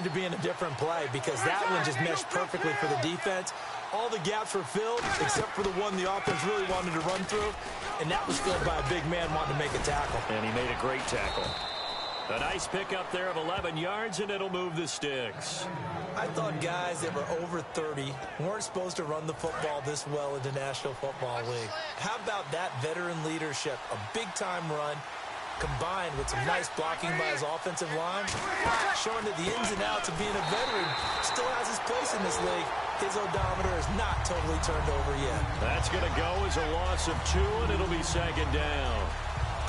seemed to be in a different play because that one just meshed perfectly for the defense. All the gaps were filled except for the one the offense really wanted to run through, and that was filled by a big man wanting to make a tackle. And he made a great tackle. A nice pickup there of 11 yards, and it'll move the sticks. I thought guys that were over 30 weren't supposed to run the football this well in the National Football League. How about that veteran leadership, a big-time run, combined with some nice blocking by his offensive line, showing that the ins and outs of being a veteran still has his place in this league. His odometer is not totally turned over yet. That's going to go as a loss of 2, and it'll be second down.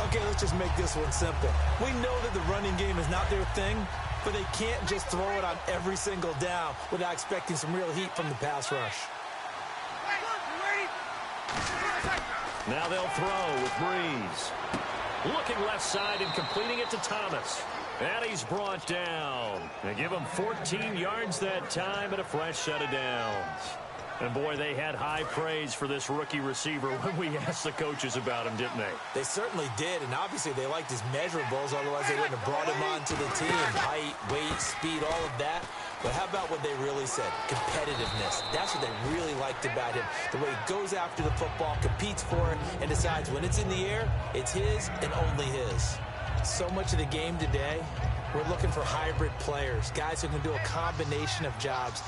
Okay, let's just make this one simple. We know that the running game is not their thing, but they can't just throw it on every single down without expecting some real heat from the pass rush. Now they'll throw with Breeze. Looking left side and completing it to Thomas. And he's brought down. They give him 14 yards that time and a fresh set of downs. And, boy, they had high praise for this rookie receiver when we asked the coaches about him, didn't they? They certainly did, and obviously they liked his measurables, otherwise they wouldn't have brought him onto the team. Height, weight, speed, all of that. But how about what they really said? Competitiveness. That's what they really liked about him. The way he goes after the football, competes for it, and decides when it's in the air, it's his and only his. So much of the game today, we're looking for hybrid players, guys who can do a combination of jobs.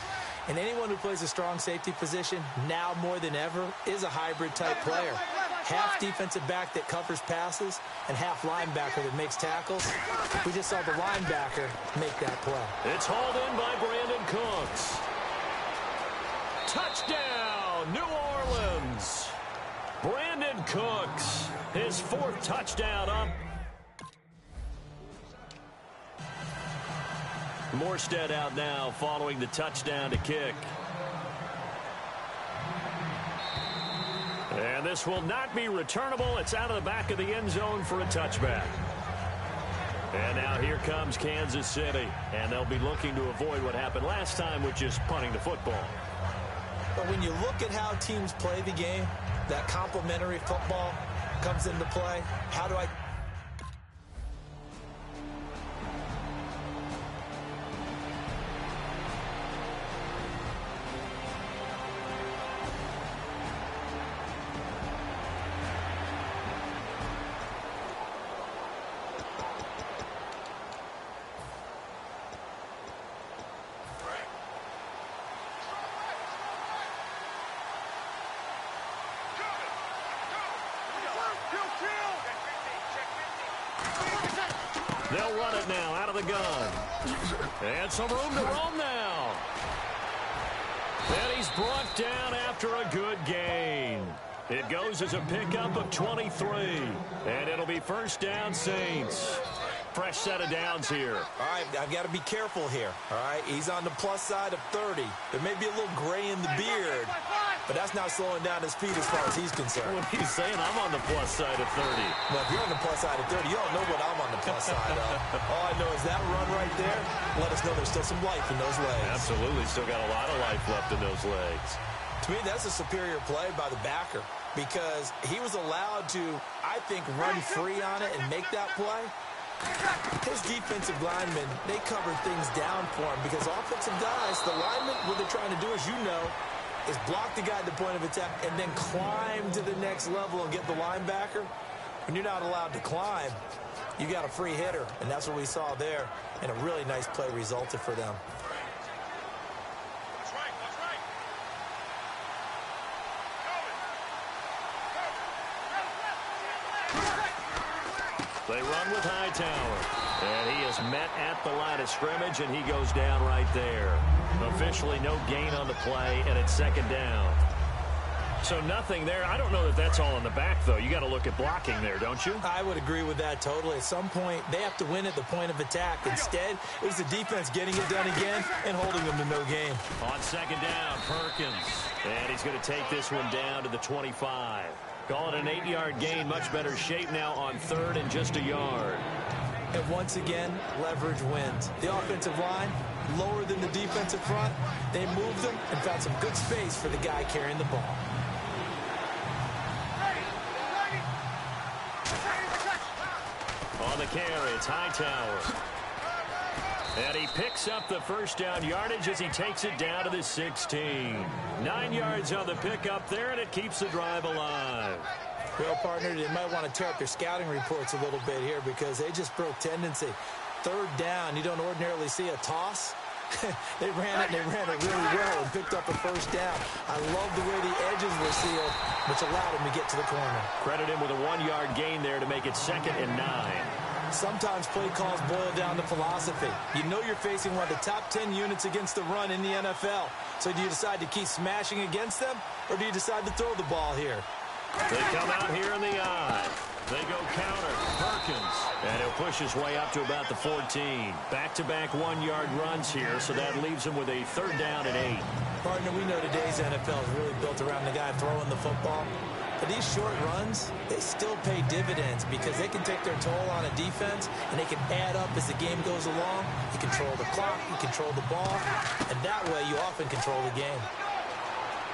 And anyone who plays a strong safety position, now more than ever, is a hybrid-type player. Half defensive back that covers passes and half linebacker that makes tackles. We just saw the linebacker make that play. It's hauled in by Brandon Cooks. Touchdown, New Orleans. Brandon Cooks, his 4th touchdown up. Morstead out now following the touchdown to kick. And this will not be returnable. It's out of the back of the end zone for a touchback. And now here comes Kansas City. And they'll be looking to avoid what happened last time, which is punting the football. But when you look at how teams play the game, that complementary football comes into play. How do I... They'll run it now out of the gun. And some room to roam now. And he's brought down after a good gain. It goes as a pickup of 23. And it'll be first down, Saints. Fresh set of downs here. All right, I've got to be careful here. All right, he's on the plus side of 30. There may be a little gray in the beard, but that's not slowing down his feet as far as he's concerned. What he's saying, I'm on the plus side of 30. Well, if you're on the plus side of 30, you don't know what I'm on the plus side of. All I know is that run right there let us know there's still some life in those legs. Absolutely, still got a lot of life left in those legs. To me, that's a superior play by the backer because he was allowed to, I think, run free on it and make that play. His defensive linemen, they covered things down for him because offensive guys, the linemen, what they're trying to do, as you know, is block the guy at the point of attack and then climb to the next level and get the linebacker. When you're not allowed to climb, you got a free hitter, and that's what we saw there, and a really nice play resulted for them. They run with Hightower, and he is met at the line of scrimmage, and he goes down right there. Officially no gain on the play, and it's second down. So nothing there. I don't know that that's all in the back, though. You got to look at blocking there, don't you? I would agree with that totally. At some point, they have to win at the point of attack. Instead, it was the defense getting it done again and holding them to no gain. On second down, Perkins. And he's going to take this one down to the 25. Call it an 8-yard gain. Much better shape now on third and just a yard. And once again, leverage wins. The offensive line, lower than the defensive front. They moved them and found some good space for the guy carrying the ball. On the carry, it's Hightower. And he picks up the first down yardage as he takes it down to the 16. 9 yards on the pickup there, and it keeps the drive alive. Well, partner, they might want to tear up their scouting reports a little bit here because they just broke tendency. Third down, you don't ordinarily see a toss. They ran it, and they ran it really well and picked up a first down. I love the way the edges were sealed, which allowed him to get to the corner. Credit him with a 1-yard gain there to make it 2nd and 9. Sometimes play calls boil down to philosophy. You know you're facing one of the top 10 units against the run in the NFL. So do you decide to keep smashing against them, or do you decide to throw the ball here? They come out here in the eye. They go counter. Perkins. And he'll push his way up to about the 14. Back-to-back 1-yard runs here, so that leaves him with a 3rd down and 8. Partner, we know today's NFL is really built around the guy throwing the football. But these short runs, they still pay dividends because they can take their toll on a defense, and they can add up as the game goes along. You control the clock, you control the ball, and that way you often control the game.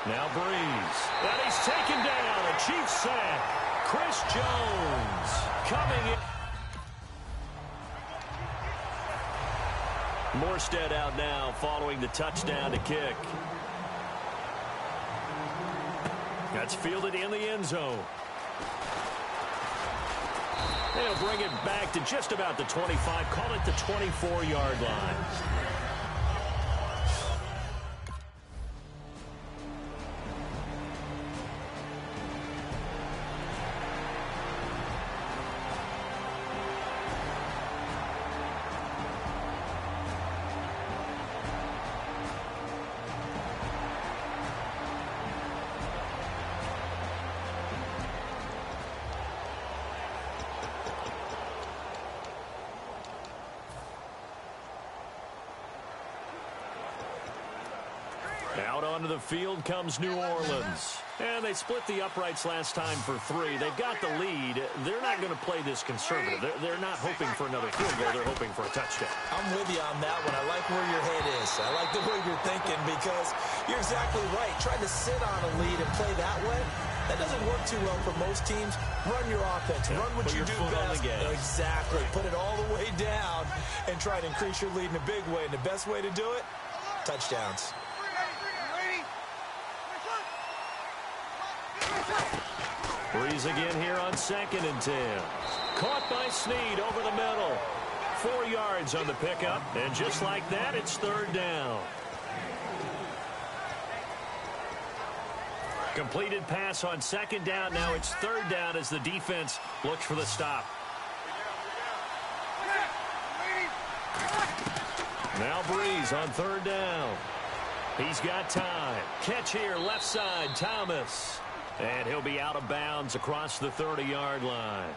Now Breeze. And he's taken down. A Chiefs sack. Chris Jones coming in. Morstead out now following the touchdown to kick. That's fielded in the end zone. They'll bring it back to just about the 25. Call it the 24-yard line. Out onto the field comes New Orleans. And they split the uprights last time for 3. They've got the lead. They're not going to play this conservative. They're not hoping for another field goal. They're hoping for a touchdown. I'm with you on that one. I like where your head is. I like the way you're thinking because you're exactly right. Trying to sit on a lead and play that way, that doesn't work too well for most teams. Run your offense. Yeah, run what you do best. Exactly. Put it all the way down and try to increase your lead in a big way. And the best way to do it, touchdowns. Breeze again here on 2nd and 10. Caught by Snead over the middle. 4 yards on the pickup. And just like that, it's 3rd down. Completed pass on 2nd down. Now it's 3rd down as the defense looks for the stop. Now Breeze on 3rd down. He's got time. Catch here, left side, Thomas. And he'll be out of bounds across the 30-yard line.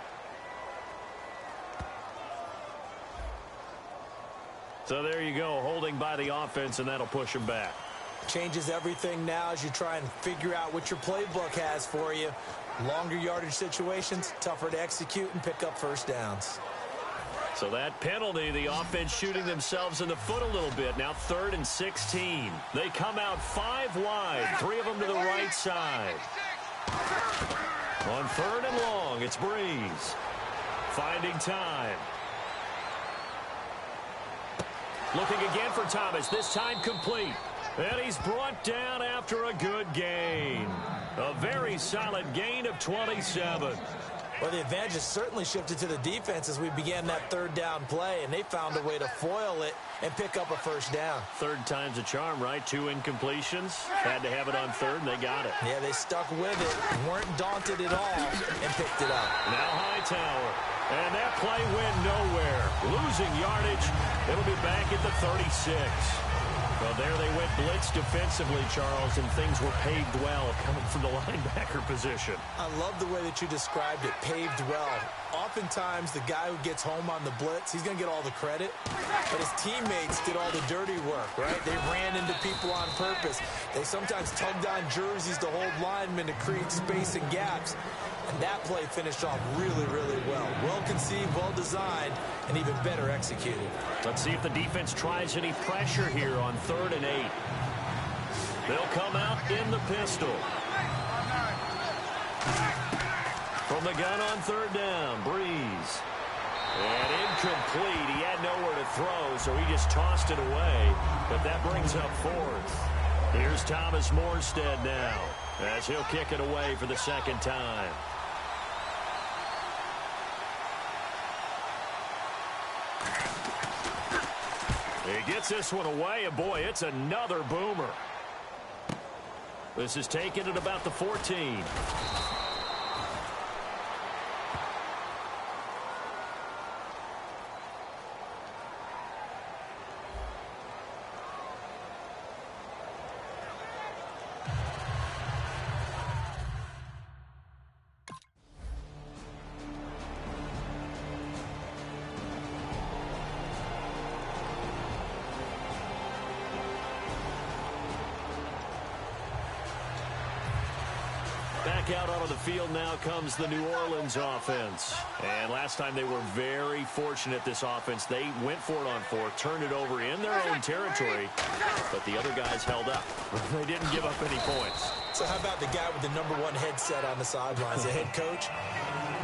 So there you go, holding by the offense, and that'll push him back. Changes everything now as you try and figure out what your playbook has for you. Longer yardage situations, tougher to execute and pick up first downs. So that penalty, the offense shooting themselves in the foot a little bit. Now 3rd and 16. They come out 5 wide, 3 of them to the right side. On 3rd and long, it's Breeze. Finding time. Looking again for Thomas, this time complete. And he's brought down after a good gain. A very solid gain of 27. Well, the advantage has certainly shifted to the defense as we began that 3rd down play, and they found a way to foil it and pick up a first down. 3rd time's a charm, right? 2 incompletions. Had to have it on 3rd, and they got it. Yeah, they stuck with it, weren't daunted at all, and picked it up. Now Hightower. And that play went nowhere. Losing yardage. It'll be back at the 36. Well, there they went blitz defensively, Charles, and things were paved well coming from the linebacker position. I love the way that you described it, paved well. Oftentimes, the guy who gets home on the blitz, he's going to get all the credit, but his teammates did all the dirty work, right? They ran into people on purpose. They sometimes tugged on jerseys to hold linemen to create space and gaps. And that play finished off really, really well. Well conceived, well designed, and even better executed. Let's see if the defense tries any pressure here on 3rd and 8. They'll come out in the pistol. From the gun on 3rd down, Breeze. And incomplete. He had nowhere to throw, so he just tossed it away. But that brings up fourth. Here's Thomas Morstead now, as he'll kick it away for the second time. He gets this one away, and boy, it's another boomer. This is taken at about the 14. Back out onto the field now comes the New Orleans offense. And last time they were very fortunate, this offense. They went for it on fourth, turned it over in their own territory, but the other guys held up. They didn't give up any points. So how about the guy with the #1 headset on the sidelines, the head coach?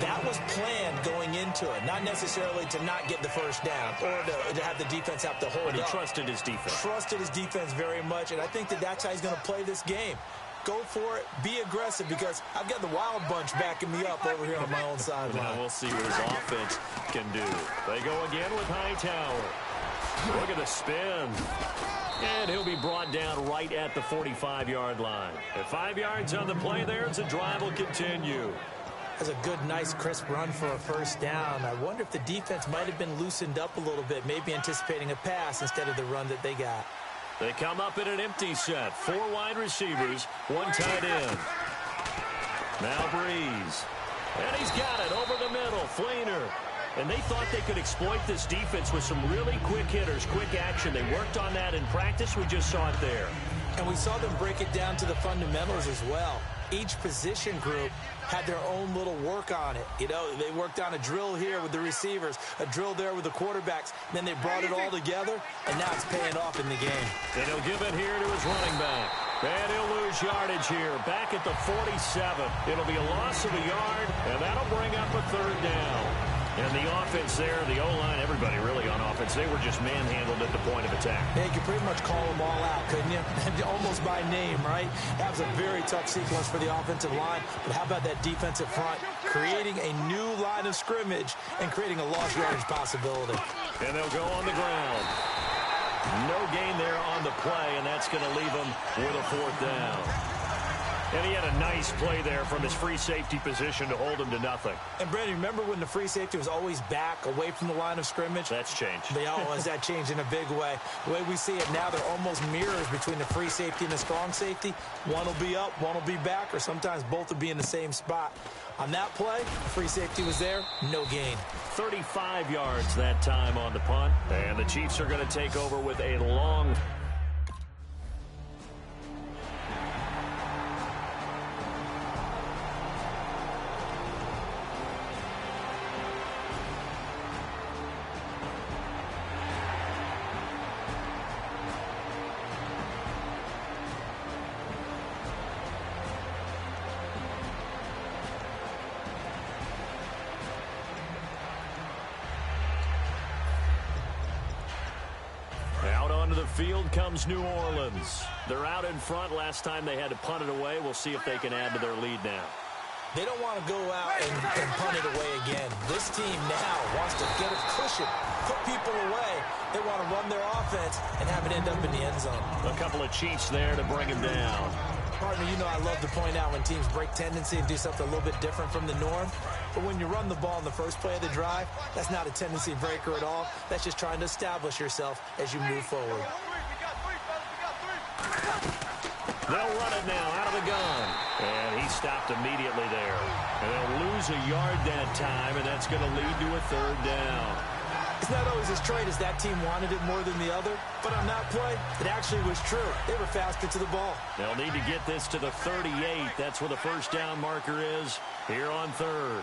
That was planned going into it, not necessarily to not get the first down or to have the defense have to hold up. But he trusted his defense. Trusted his defense very much, and I think that's how he's going to play this game. Go for it. Be aggressive, because I've got the wild bunch backing me up over here on my own sideline. Now we'll see what his offense can do. They go again with Hightower. Look at the spin. And he'll be brought down right at the 45-yard line. At 5 yards on the play there, as the drive will continue. That's a good, nice, crisp run for a first down. I wonder if the defense might have been loosened up a little bit, maybe anticipating a pass instead of the run that they got. They come up in an empty set. 4 wide receivers, 1 tight end. Now Breeze. And he's got it over the middle. Fleener. And they thought they could exploit this defense with some really quick hitters, quick action. They worked on that in practice. We just saw it there. And we saw them break it down to the fundamentals as well. Each position group had their own little work on it. You know, they worked on a drill here with the receivers, a drill there with the quarterbacks. Then they brought it all together, and now it's paying off in the game. And he'll give it here to his running back. And he'll lose yardage here, back at the 47. It'll be a loss of a yard, and that'll bring up a third down. And the offense there, the O-line, everybody really on offense, they were just manhandled at the point of attack. Yeah, you could pretty much call them all out, couldn't you? Almost by name, right? That was a very tough sequence for the offensive line. But how about that defensive front, creating a new line of scrimmage and creating a lost yardage possibility. And they'll go on the ground. No gain there on the play, and that's going to leave them with a fourth down. And he had a nice play there from his free safety position to hold him to nothing. And, Brandon, remember when the free safety was always back, away from the line of scrimmage? That's changed. Has that changed in a big way? The way we see it now, they're almost mirrors between the free safety and the strong safety. One will be up, one will be back, or sometimes both will be in the same spot. On that play, free safety was there, no gain. 35 yards that time on the punt. And the Chiefs are going to take over with a long... Field comes New Orleans. They're out in front. Last time they had to punt it away. We'll see if they can add to their lead now. They don't want to go out and punt it away again. This team now wants to get a cushion, put people away. They want to run their offense and have it end up in the end zone. A couple of Chiefs there to bring him down. Partner, you know I love to point out when teams break tendency and do something a little bit different from the norm. But when you run the ball in the first play of the drive, that's not a tendency breaker at all. That's just trying to establish yourself as you move forward. They'll run it now out of the gun. And he stopped immediately there. And they'll lose a yard that time, and that's going to lead to a third down. It's not always as straight as that team wanted it more than the other, but on that play, it actually was true. They were faster to the ball. They'll need to get this to the 38. That's where the first down marker is here on third.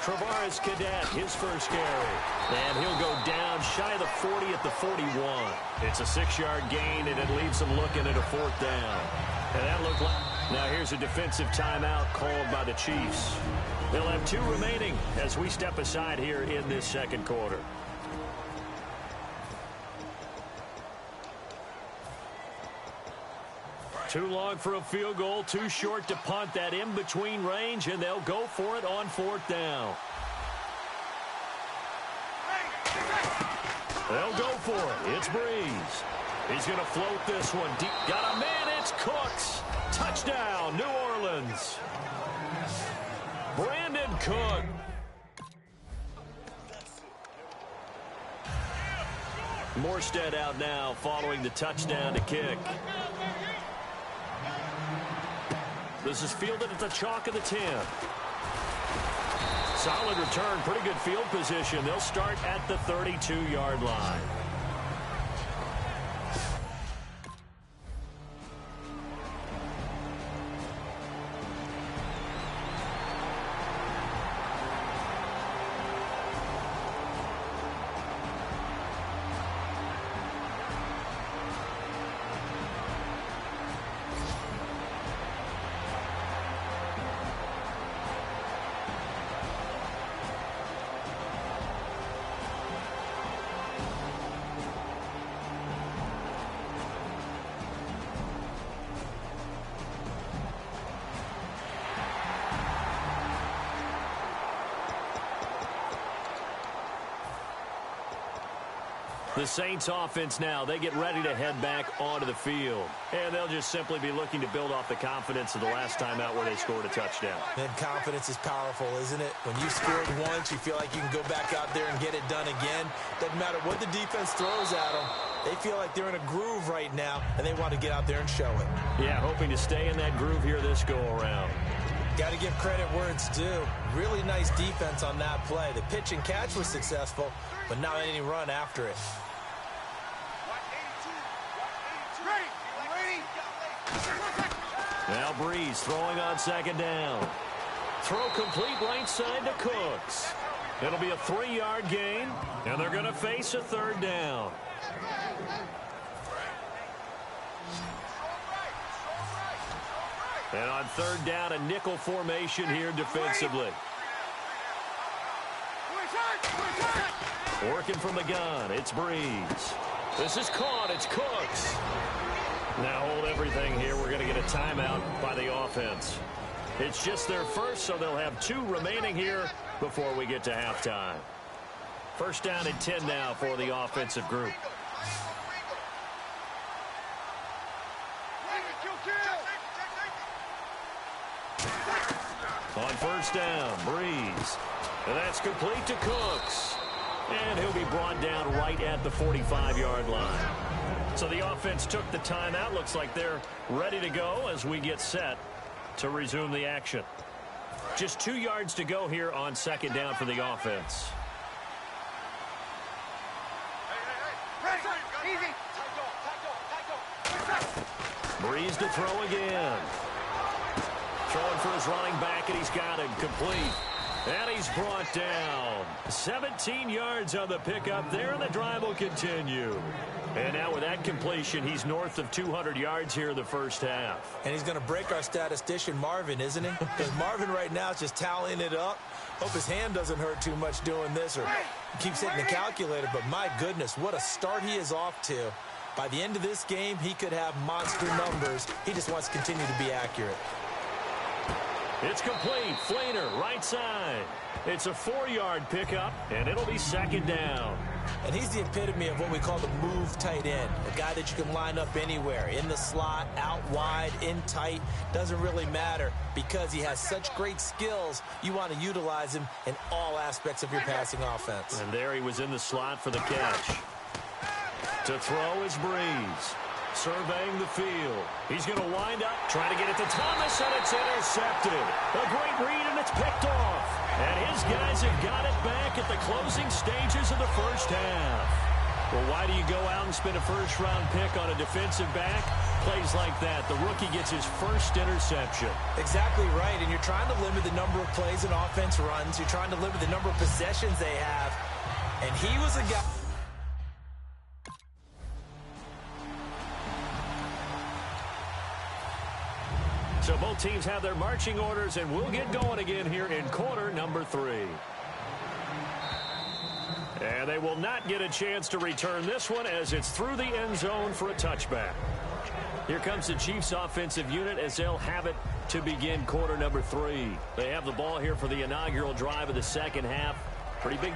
Travaris Cadet, his first carry. And he'll go down shy of the 40 at the 41. It's a 6-yard gain, and it leaves them looking at a fourth down. And that looked like... Now here's a defensive timeout called by the Chiefs. They'll have 2 remaining as we step aside here in this second quarter. Too long for a field goal, too short to punt. That in-between range, and they'll go for it on 4th down. They'll go for it. It's Breeze. He's going to float this one deep. Got a man. It's Cooks. Touchdown, New Orleans. Brandon Cook. Morstead out now following the touchdown to kick. This is fielded at the chalk of the 10. Solid return, pretty good field position. They'll start at the 32-yard line. The Saints offense now, they get ready to head back onto the field. And they'll just simply be looking to build off the confidence of the last time out where they scored a touchdown. And confidence is powerful, isn't it? When you've scored once, you feel like you can go back out there and get it done again. Doesn't matter what the defense throws at them. They feel like they're in a groove right now, and they want to get out there and show it. Yeah, hoping to stay in that groove here this go-around. Got to give credit where it's due. Really nice defense on that play. The pitch and catch was successful, but not any run after it. Now Breeze throwing on 2nd down. Throw complete right side to Cooks. It'll be a 3-yard gain, and they're going to face a 3rd down. And on 3rd down, a nickel formation here defensively. Working from the gun, it's Breeze. This is caught, it's Cooks. Now hold everything here. We're going to get a timeout by the offense. It's just their first, so they'll have 2 remaining here before we get to halftime. 1st down and 10 now for the offensive group. On 1st down, Breeze. And that's complete to Cooks. And he'll be brought down right at the 45-yard line. So the offense took the timeout. Looks like they're ready to go as we get set to resume the action. Just 2 yards to go here on 2nd down for the offense. Breeze to throw again. Throwing for his running back, and he's got it complete. And he's brought down. 17 yards on the pickup there, and the drive will continue. And now with that completion, he's north of 200 yards here in the 1st half. And he's going to break our statistician Marvin, isn't he? Because Marvin right now is just tallying it up. Hope his hand doesn't hurt too much doing this or keeps hitting the calculator. But my goodness, what a start he is off to. By the end of this game, he could have monster numbers. He just wants to continue to be accurate. It's complete. Flainer, right side. It's a 4-yard pickup, and it'll be 2nd down. And he's the epitome of what we call the move tight end. A guy that you can line up anywhere. In the slot, out wide, in tight. Doesn't really matter because he has such great skills. You want to utilize him in all aspects of your passing offense. And there he was in the slot for the catch. To throw is Breeze. Surveying the field. He's going to wind up, trying to get it to Thomas, and it's intercepted. A great read, and it's picked off. And his guys have got it back at the closing stages of the 1st half. Well, why do you go out and spend a 1st-round pick on a defensive back? Plays like that, the rookie gets his 1st interception. Exactly right, and you're trying to limit the number of plays and offense runs. You're trying to limit the number of possessions they have. And he was a guy... So both teams have their marching orders, and we'll get going again here in quarter number 3. And they will not get a chance to return this one as it's through the end zone for a touchback. Here comes the Chiefs offensive unit as they'll have it to begin quarter number 3. They have the ball here for the inaugural drive of the second half. Pretty big.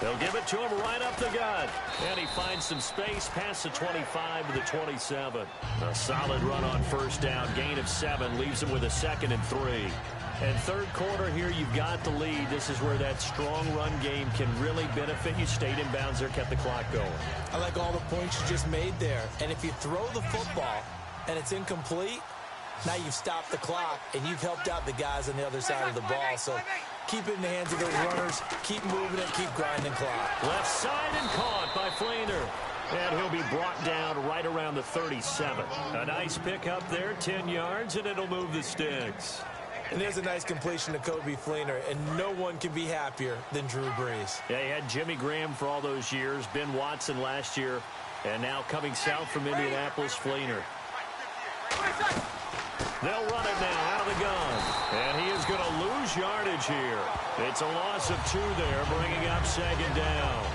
They'll give it to him right up the gut. And he finds some space past the 25 to the 27. A solid run on first down. Gain of 7 leaves him with a 2nd and 3. And third quarter here, you've got the lead. This is where that strong run game can really benefit you. Stayed in bounds there, kept the clock going. I like all the points you just made there. And if you throw the football and it's incomplete, now you've stopped the clock and you've helped out the guys on the other side of the ball. So keep it in the hands of those runners. Keep moving it. Keep grinding clock. Left side and caught by Fleener. And he'll be brought down right around the 37. A nice pick up there, 10 yards, and it'll move the sticks. And there's a nice completion to Kobe Fleener, and no one can be happier than Drew Brees. Yeah, he had Jimmy Graham for all those years, Ben Watson last year, and now coming south from Indianapolis, Fleener. They'll run it now out of the gun. And he is going to lose yardage here. It's a loss of 2 there, bringing up 2nd down.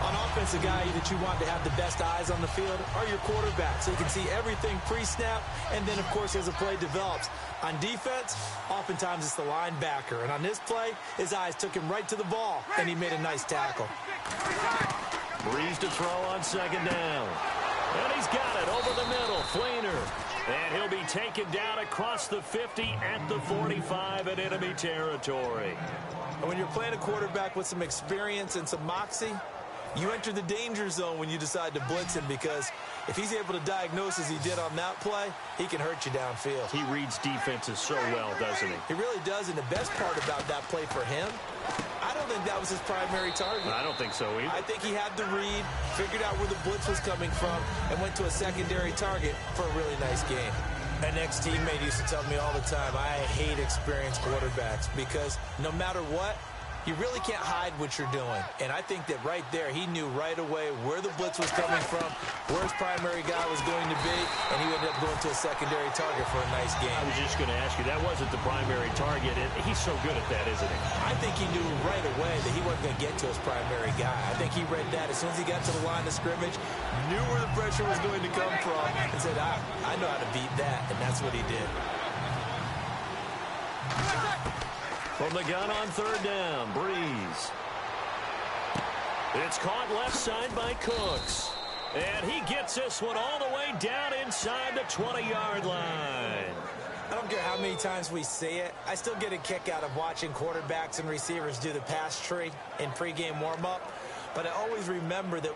On offense, the guy that you want to have the best eyes on the field are your quarterbacks, so you can see everything pre-snap, and then, of course, as the play develops. On defense, oftentimes it's the linebacker. And on this play, his eyes took him right to the ball, and he made a nice tackle. Brees to throw on 2nd down. And he's got it over the middle, Fleener. And he'll be taken down across the 50 at the 45 in enemy territory. And when you're playing a quarterback with some experience and some moxie, you enter the danger zone when you decide to blitz him, because if he's able to diagnose as he did on that play, he can hurt you downfield. He reads defenses so well, doesn't he? He really does, and the best part about that play for him, I don't think that was his primary target. I don't think so either. I think he had the read, figured out where the blitz was coming from, and went to a secondary target for a really nice game. An ex-teammate used to tell me all the time, I hate experienced quarterbacks, because no matter what, you really can't hide what you're doing. And I think that right there, he knew right away where the blitz was coming from, where his primary guy was going to be, and he ended up going to a secondary target for a nice game. I was just going to ask you, that wasn't the primary target. He's so good at that, isn't he? I think he knew right away that he wasn't going to get to his primary guy. I think he read that as soon as he got to the line of scrimmage, knew where the pressure was going to come from, and said, I know how to beat that, and that's what he did. From the gun on 3rd down, Brees. It's caught left side by Cooks. And he gets this one all the way down inside the 20-yard line. I don't care how many times we see it. I still get a kick out of watching quarterbacks and receivers do the pass tree in pregame warm-up. But I always remember that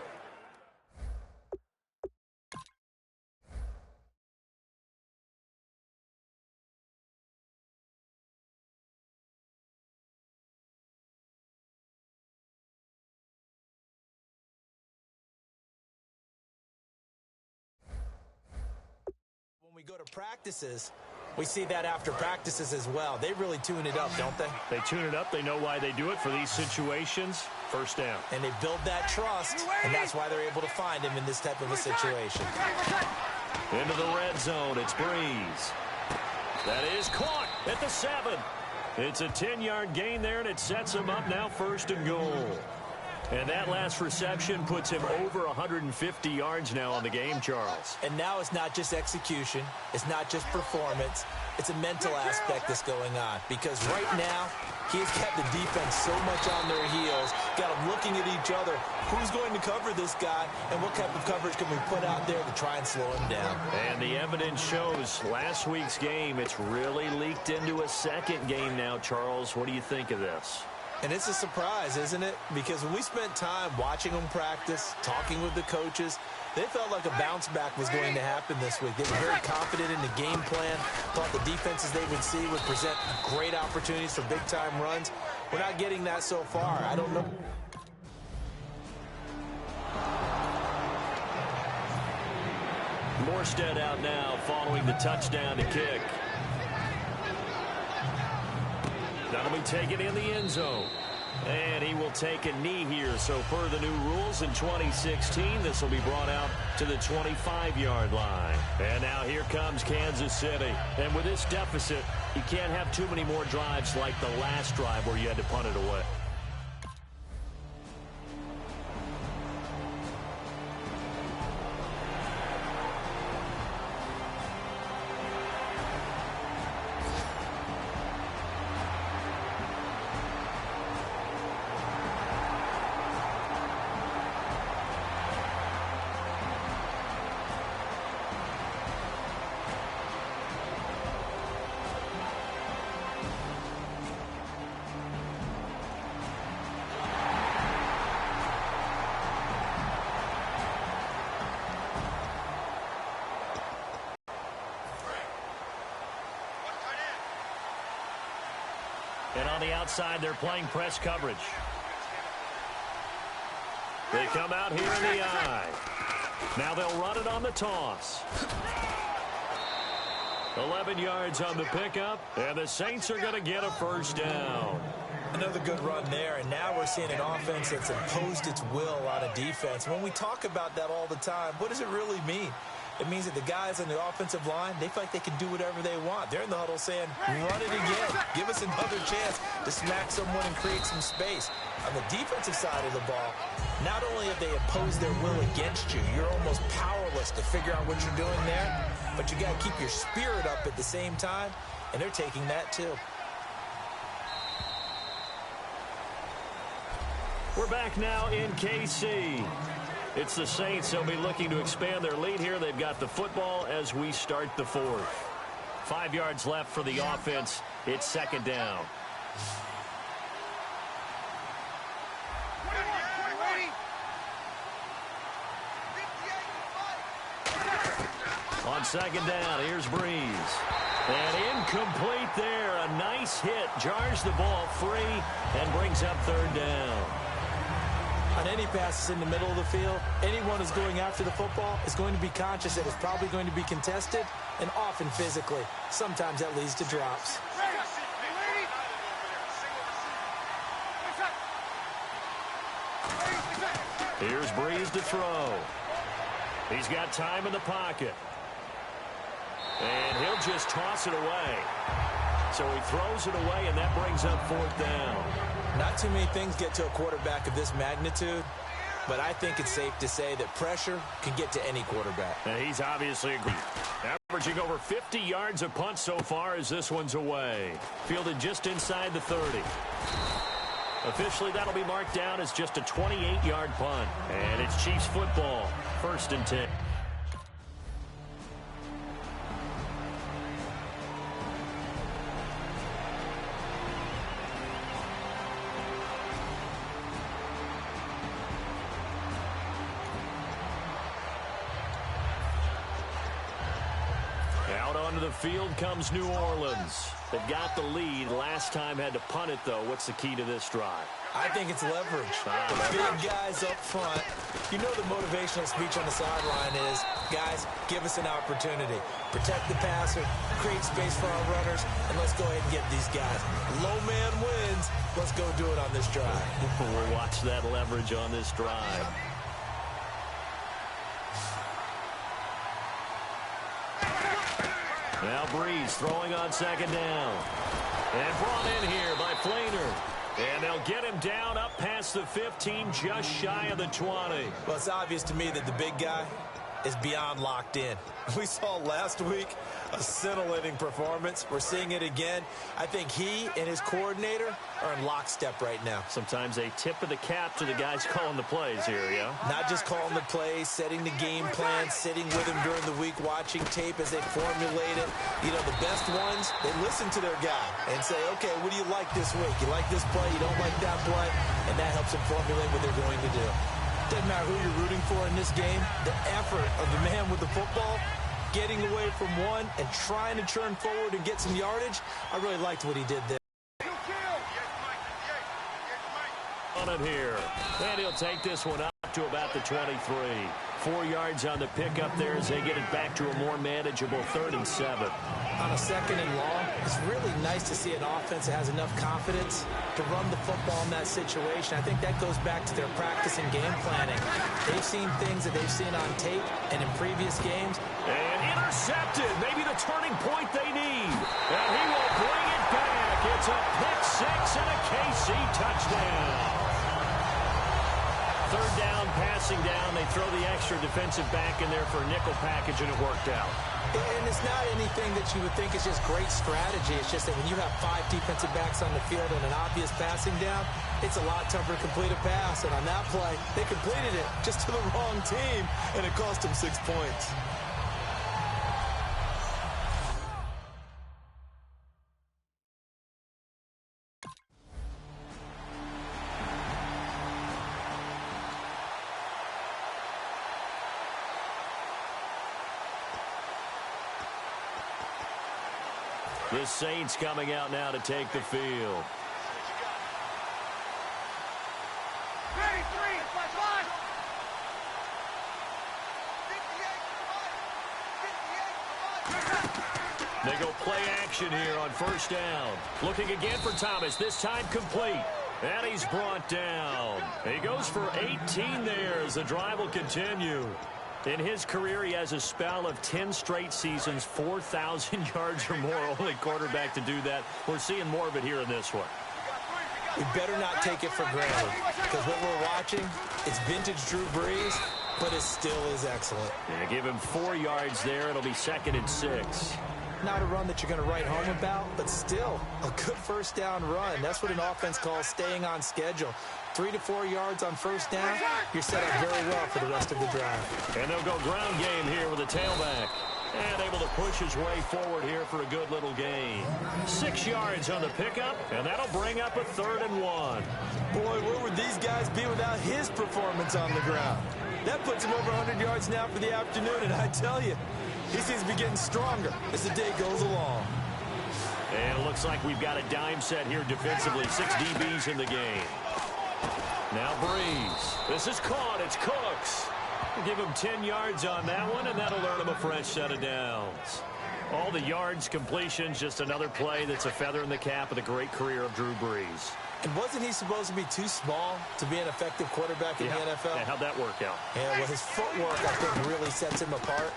when we go to practices, we see that after practices as well. They really tune it up, don't they? They tune it up. They know why they do it for these situations. 1st down. And they build that trust, and that's why they're able to find him in this type of a situation. Into the red zone, it's Brees. That is caught at the 7. It's a 10-yard gain there, and it sets him up now 1st and goal. And that last reception puts him over 150 yards now on the game, Charles. And now it's not just execution. It's not just performance. It's a mental aspect that's going on. Because right now, he has kept the defense so much on their heels, got them looking at each other. Who's going to cover this guy, and what type of coverage can we put out there to try and slow him down? And the evidence shows last week's game, it's really leaked into a second game now, Charles. What do you think of this? And it's a surprise, isn't it? Because when we spent time watching them practice, talking with the coaches, they felt like a bounce back was going to happen this week. They were very confident in the game plan, thought the defenses they would see would present great opportunities for big-time runs. We're not getting that so far. I don't know. Morstead out now following the touchdown to kick. That'll be taken in the end zone. And he will take a knee here. So per the new rules in 2016, this will be brought out to the 25-yard line. And now here comes Kansas City. And with this deficit, you can't have too many more drives like the last drive where you had to punt it away. And on the outside, they're playing press coverage. They come out here in the eye. Now they'll run it on the toss. 11 yards on the pickup, and the Saints are going to get a first down. Another good run there, and now we're seeing an offense that's imposed its will on a defense. When we talk about that all the time, what does it really mean? It means that the guys on the offensive line, they feel like they can do whatever they want. They're in the huddle saying, run it again. Give us another chance to smack someone and create some space. On the defensive side of the ball, not only have they imposed their will against you, you're almost powerless to figure out what you're doing there, but you got to keep your spirit up at the same time, and they're taking that too. We're back now in KC. It's the Saints. They'll be looking to expand their lead here. They've got the football as we start the fourth. 5 yards left for the offense. It's second down. On second down, here's Breeze. And incomplete there. A nice hit. Jars the ball free and brings up third down. On any passes in the middle of the field, anyone who's going after the football is going to be conscious that it's probably going to be contested, and often physically. Sometimes that leads to drops. Here's Breeze to throw. He's got time in the pocket. And he'll just toss it away. So he throws it away, and that brings up fourth down. Not too many things get to a quarterback of this magnitude, but I think it's safe to say that pressure can get to any quarterback. And he's obviously agreed. Averaging over 50 yards a punt so far as this one's away. Fielded just inside the 30. Officially, that'll be marked down as just a 28-yard punt. And it's Chiefs football, 1st and 10. Out onto the field comes New Orleans. They've got the lead. Last time had to punt it, though. What's the key to this drive? I think it's leverage. The big guys up front. You know the motivational speech on the sideline is, guys, give us an opportunity. Protect the passer, create space for our runners, and let's go ahead and get these guys. Low man wins. Let's go do it on this drive. We'll watch that leverage on this drive. Now Breeze throwing on second down. And brought in here by Flainer. And they'll get him down up past the 15, just shy of the 20. Well, it's obvious to me that the big guy is beyond locked in. We saw last week a scintillating performance. We're seeing it again. I think he and his coordinator are in lockstep right now. Sometimes a tip of the cap to the guys calling the plays here, yeah? Not just calling the plays, setting the game plan, sitting with him during the week, watching tape as they formulate it. You know, the best ones, they listen to their guy and say, okay, what do you like this week? You like this play? You don't like that play? And that helps them formulate what they're going to do. Doesn't matter who you're rooting for in this game, the effort of the man with the football, getting away from one and trying to turn forward and get some yardage, I really liked what he did there. On it here, and he'll take this one up to about the 23. 4 yards on the pickup there as they get it back to a more manageable 3rd and 7. On a 2nd and long, it's really nice to see an offense that has enough confidence to run the football in that situation. I think that goes back to their practice and game planning. They've seen things that they've seen on tape and in previous games. And intercepted, maybe the turning point they need. And he will bring it back. It's a pick 6 and a KC touchdown. 3rd down, passing down. They throw the extra defensive back in there for a nickel package, and it worked out. And it's not anything that you would think is just great strategy. It's just that when you have 5 defensive backs on the field and an obvious passing down, it's a lot tougher to complete a pass. And on that play, they completed it just to the wrong team, and it cost them 6 points. The Saints coming out now to take the field. They go play action here on 1st down. Looking again for Thomas, this time complete. And he's brought down. He goes for 18 there as the drive will continue. In his career, he has a spell of 10 straight seasons, 4,000 yards or more. Only quarterback to do that. We're seeing more of it here in this one. We better not take it for granted, because what we're watching, it's vintage Drew Brees, but it still is excellent. Yeah, give him 4 yards there. It'll be 2nd and 6. Not a run that you're going to write home about, but still a good 1st down run. That's what an offense calls staying on schedule. 3 to 4 yards on 1st down, you're set up very well for the rest of the drive. And they'll go ground game here with a tailback. And able to push his way forward here for a good little gain. 6 yards on the pickup, and that'll bring up a 3rd and 1. Boy, where would these guys be without his performance on the ground? That puts him over 100 yards now for the afternoon, and I tell you, he seems to be getting stronger as the day goes along. And it looks like we've got a dime set here defensively. 6 DBs in the game. Now Breeze. This is caught. It's Cooks. Give him 10 yards on that one, and that'll earn him a fresh set of downs. All the yards, completions, just another play that's a feather in the cap of the great career of Drew Brees. And wasn't he supposed to be too small to be an effective quarterback in the NFL? Yeah, how'd that work out? Yeah, well, his footwork, I think, really sets him apart.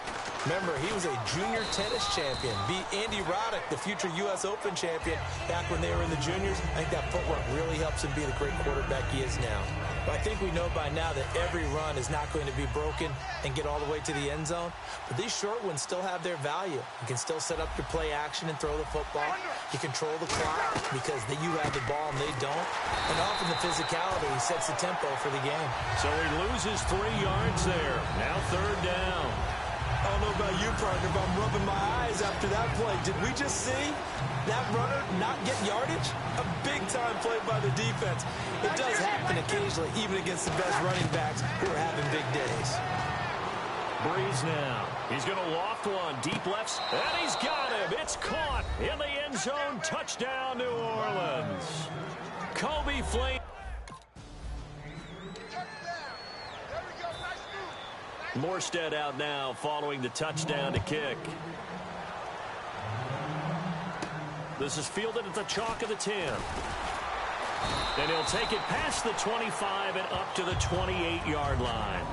Remember, he was a junior tennis champion. Beat Andy Roddick, the future U.S. Open champion, back when they were in the juniors. I think that footwork really helps him be the great quarterback he is now. But I think we know by now that every run is not going to be broken and get all the way to the end zone. But these short ones still have their value. You can still set up your play action and throw the football. You control the clock because you have the ball and they don't. And often the physicality sets the tempo for the game. So he loses 3 yards there. Now 3rd down. I don't know about you, partner, but I'm rubbing my eyes after that play. Did we just see that runner not get yardage? A big-time play by the defense. It does happen occasionally, even against the best running backs who are having big days. Breeze now. He's going to loft one. Deep lefts. And he's got him. It's caught in the end zone. Touchdown, New Orleans. Kobe Flame. Morstead out now following the touchdown to kick. This is fielded at the chalk of the 10. And he'll take it past the 25 and up to the 28-yard line.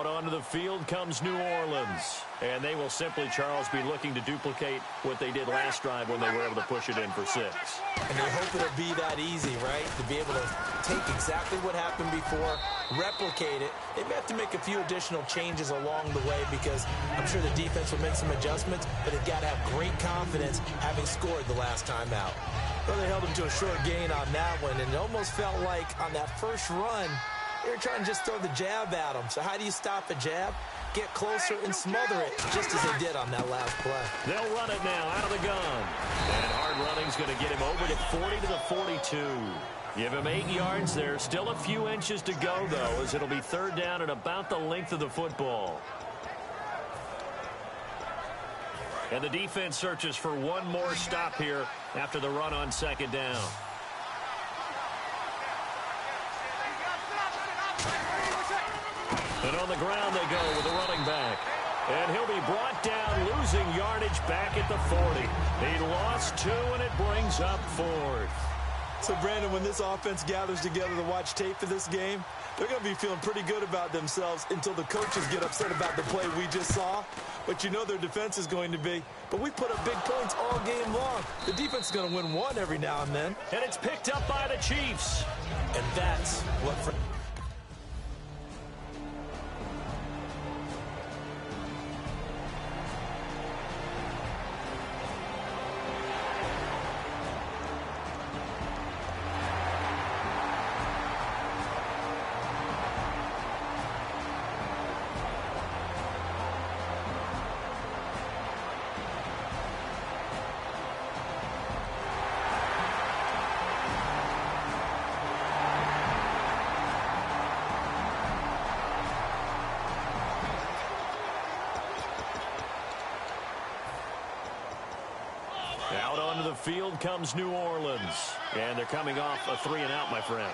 Out onto the field comes New Orleans. And they will simply, Charles, be looking to duplicate what they did last drive when they were able to push it in for 6. And they hope it'll be that easy, right? To be able to take exactly what happened before, replicate it. They may have to make a few additional changes along the way because I'm sure the defense will make some adjustments, but they've got to have great confidence having scored the last time out. Well, they held them to a short gain on that one, and it almost felt like on that first run, they were trying to just throw the jab at them. So how do you stop a jab? Get closer and smother it, just as they did on that last play. They'll run it now out of the gun. And hard running's going to get him over to 40 to the 42. Give him 8 yards there. Still a few inches to go, though, as it'll be third down and about the length of the football. And the defense searches for one more stop here after the run on second down. And on the ground they go with the running back. And he'll be brought down, losing yardage back at the 40. He lost 2, and it brings up 4th. So, Brandon, when this offense gathers together to watch tape for this game, they're going to be feeling pretty good about themselves until the coaches get upset about the play we just saw. But you know their defense is going to be. But we put up big points all game long. The defense is going to win one every now and then. And it's picked up by the Chiefs. And that's what... Out onto the field comes New Orleans. And they're coming off a 3-and-out, my friend.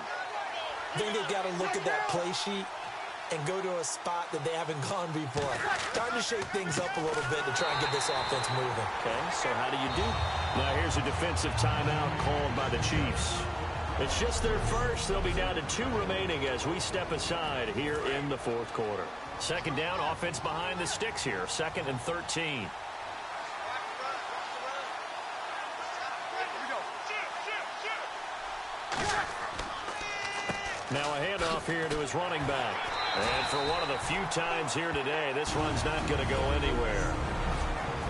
I think they've got to look at that play sheet and go to a spot that they haven't gone before. Time to shake things up a little bit to try and get this offense moving. Okay, so how do you do? Now here's a defensive timeout called by the Chiefs. It's just their first. They'll be down to 2 remaining as we step aside here in the 4th quarter. Second down, offense behind the sticks here. 2nd and 13. Now a handoff here to his running back. And for one of the few times here today, this run's not going to go anywhere.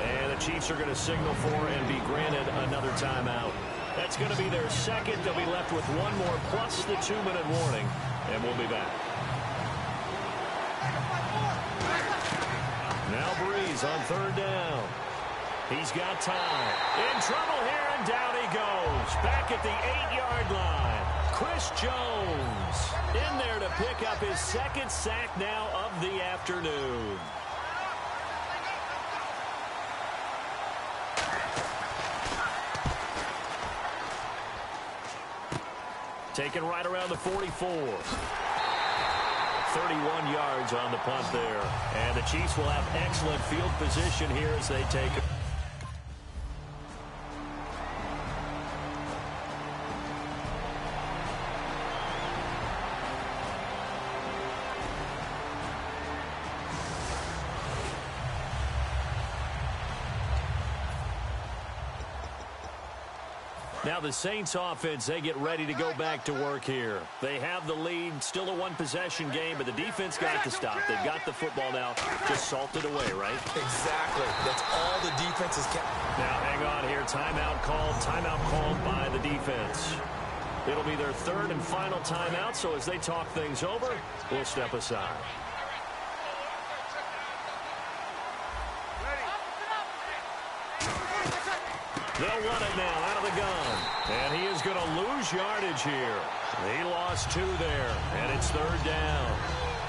And the Chiefs are going to signal for and be granted another timeout. That's going to be their second. They'll be left with one more plus the 2-minute warning. And we'll be back. Now Breeze on third down. He's got time. In trouble here, and down he goes. Back at the 8-yard line. Chris Jones in there to pick up his 2nd sack now of the afternoon. Taken right around the 44. 31 yards on the punt there. And the Chiefs will have excellent field position here as they take it. Now the Saints offense, they get ready to go back to work here. They have the lead, still a one-possession game, but the defense got to stop. They've got the football now, just salted away, right? Exactly. That's all the defense has kept. Now hang on here, timeout called by the defense. It'll be their 3rd and final timeout, so as they talk things over, we'll step aside. They'll run it now out of the gun. And he is going to lose yardage here. He lost 2 there, and it's 3rd down.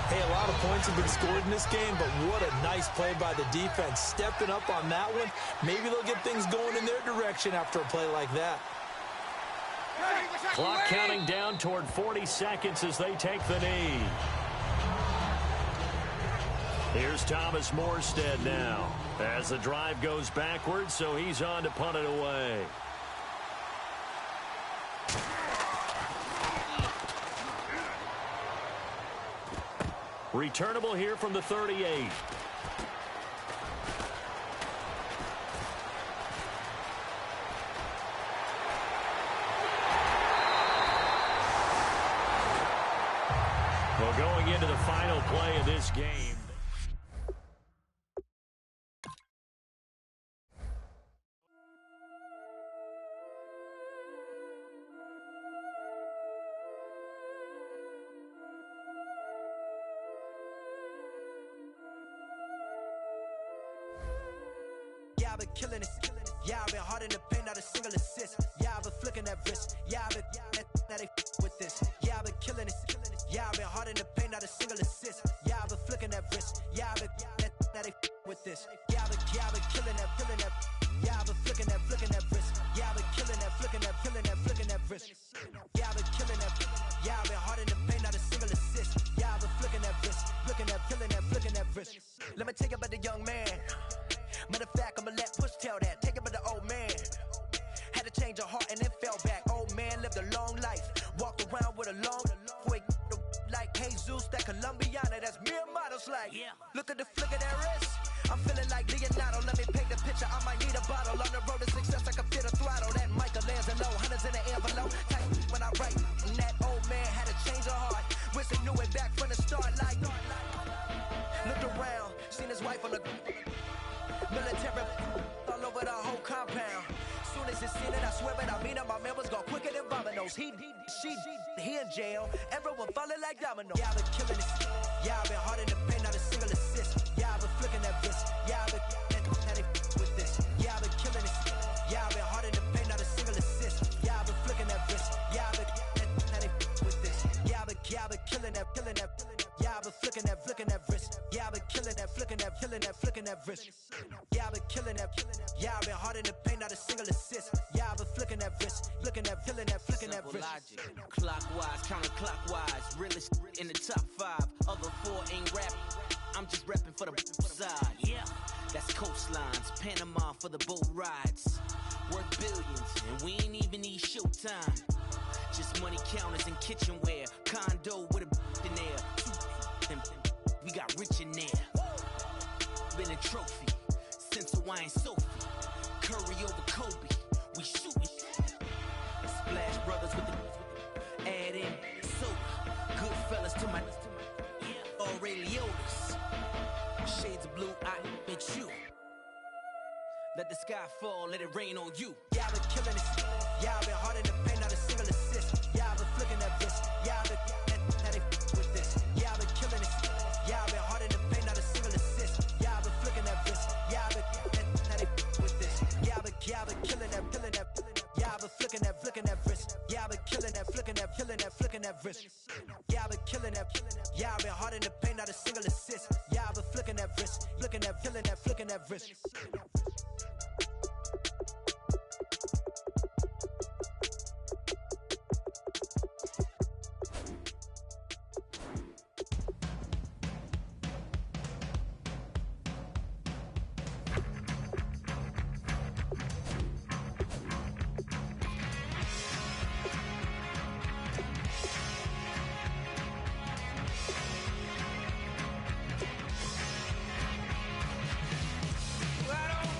Hey, a lot of points have been scored in this game, but what a nice play by the defense. Stepping up on that one. Maybe they'll get things going in their direction after a play like that. Clock counting down toward 40 seconds as they take the knee. Here's Thomas Morstead now as the drive goes backwards, so he's on to punt it away. Returnable here from the 38. Well, going into the final play of this game. Yeah, I've been killing it. Yeah, I've been hard in the paint, not a single assist. Yeah, I've been flicking that wrist. Yeah, I've been now they with this. Yeah, I've been killing it. Yeah, I've been hard in the paint, not a single assist. Yeah, I've been flicking that wrist. Yeah, I've been now they with this. Yeah, I've been killing that. Yeah, I've been flicking that wrist. Yeah, I've been killing that, flicking that wrist. Yeah, I've been killing that. Yeah, I've been hard in the paint, not a single assist. Yeah, I've been flicking that wrist, flicking that wrist. Let me take it about the young man. Matter of fact, I'ma let Push tell that. Take it by the old man. Had to change her heart and then fell back. Old man lived a long life. Walked around with a long quick like Jesus, that Colombiana. That's mere models like. Yeah. Look at the flick of that wrist. I'm feeling like Leonardo. Let me paint the picture. I might need a bottle. On the road to success, I can fit a throttle. That Michelangelo, hundreds in the envelope. Tight when I write. And that old man had to change her heart. Wish he knew it back from the start. Like, looked around, seen his wife on the military all over the whole compound. Soon as he seen it, I swear it, I mean it, my man was gone quicker than dominoes. He in jail, everyone falling like dominoes. Yeah, I've been killing it. Yeah, I've been hard in the paint, not a single assist. Yeah, I've been flicking that wrist. Yeah, I've been now they with this. Yeah, I've been killing it. Yeah, I've been hard in the paint, not a single assist. Yeah, I've been flicking that wrist. Yeah, I've been now they with this. Yeah, I've been killing that. Yeah, I've been flicking that wrist. Yeah, I've been killing that, flicking that wrist. Yeah, I've been killing that. Yeah, I've been hard in the paint, not a single assist. Yeah, I've been flicking that wrist, flicking that wrist. Logic. Clockwise, counterclockwise, realest in the top 5. Other 4 ain't rap. I'm just repping for the side. Yeah, that's coastlines, Panama for the boat rides. Worth billions, and we ain't even need showtime. Just money counters and kitchenware. Condo with a in there. We got rich in there. Been a trophy since Hawaiian Sophie. Curry over Kobe. We shooting. Splash Brothers with the add in soda. Good fellas to my Aureliotis. Shades of blue, I bet you. Let the sky fall, let it rain on you. Yeah, I've been killing it. Yeah, I've been hard in the paint, not a single assist. Yeah, I've been flicking that wrist. Yeah, I've been now they with this. Yeah, I've been killing it. Yeah, I've been hard in the paint, not a single assist. Yeah, I've been flicking that wrist. Yeah, I've been now they with this. Yeah, I've been killing that. Yeah, I've been flicking that wrist. Yeah, I've been killing that, flicking that wrist. Yeah, I've been killing that. Yeah, I've been hard in the paint, not a single assist. Yeah, I've been flicking that wrist, flicking that wrist. I don't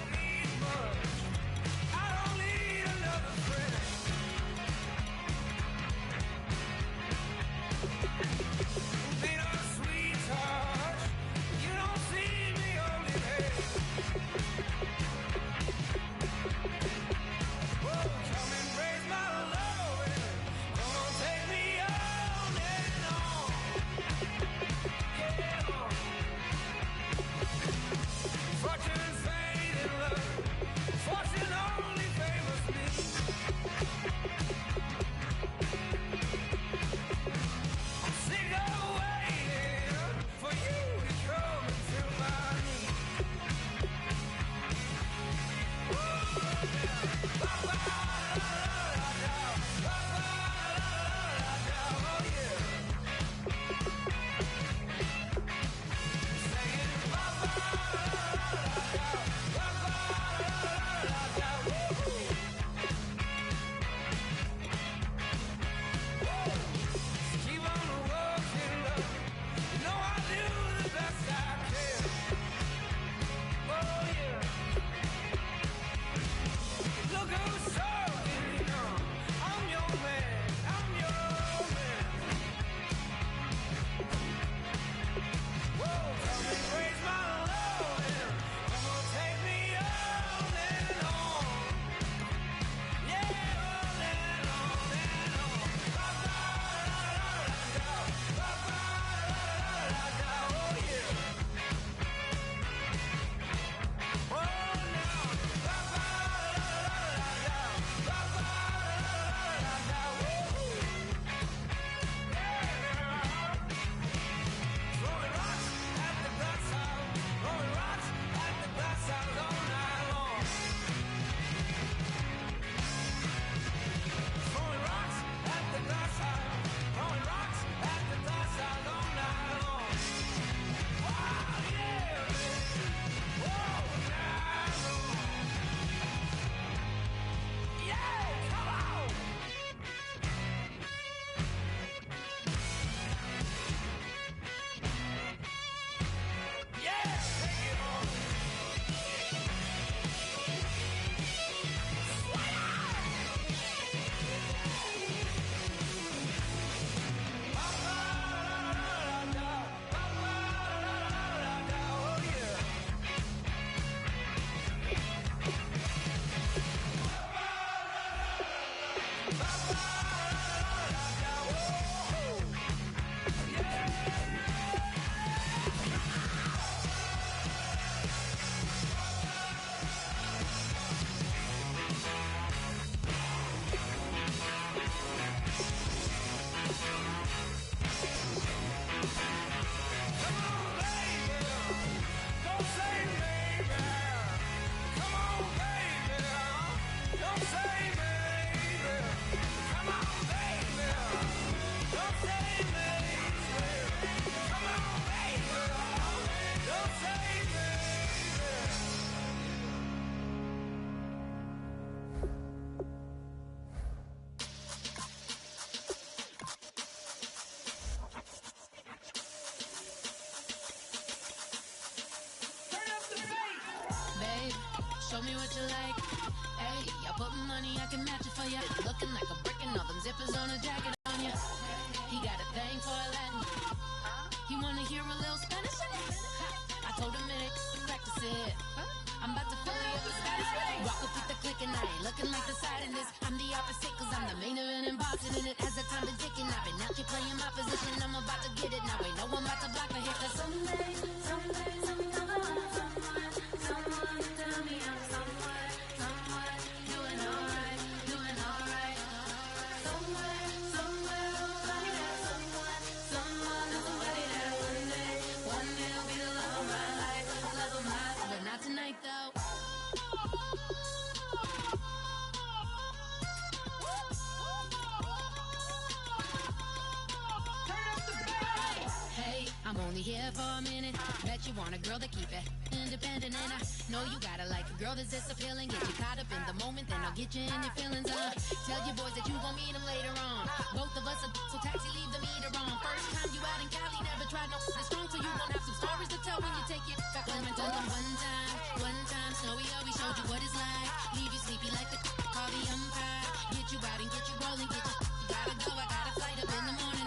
babe, show me what you like. Hey, I put money, I can match it for ya. Looking like a brick and all them zippers on a jacket on ya. He got a thing for a Latin. He wanna hear a little Spanish in it. I told him it, practice it. I'm about to fill you up with Spanish. Walk up with the click and I ain't looking like the side in this. I'm the opposite cause I'm the main event and boxing in it. As the time been ticking, I've been out here playing my position. I'm about to get it now. Ain't no one about to block my hit. Cause someday, someone tell me I'm someone doing alright, doing alright. Somewhere, I'll find out someone is somebody that one day will be the love of my life, love of my life. But not tonight though. Hey, I'm only here for a minute. Bet you want a girl to keep it independent, and I know you gotta like a girl that's this appealing. Get you caught up in the moment, then I'll get you in your feelings. Tell your boys that you gon' meet them later on. Both of us are so taxi, leave the meter on. First time you out in Cali, never tried no this strong, so you gon' have some stories to tell when you take it back home and tell them one time, Snowy always showed you what it's like. Leave you sleepy like the call the umpire. Get you out and get you rolling, you gotta go. I got a flight up in the morning.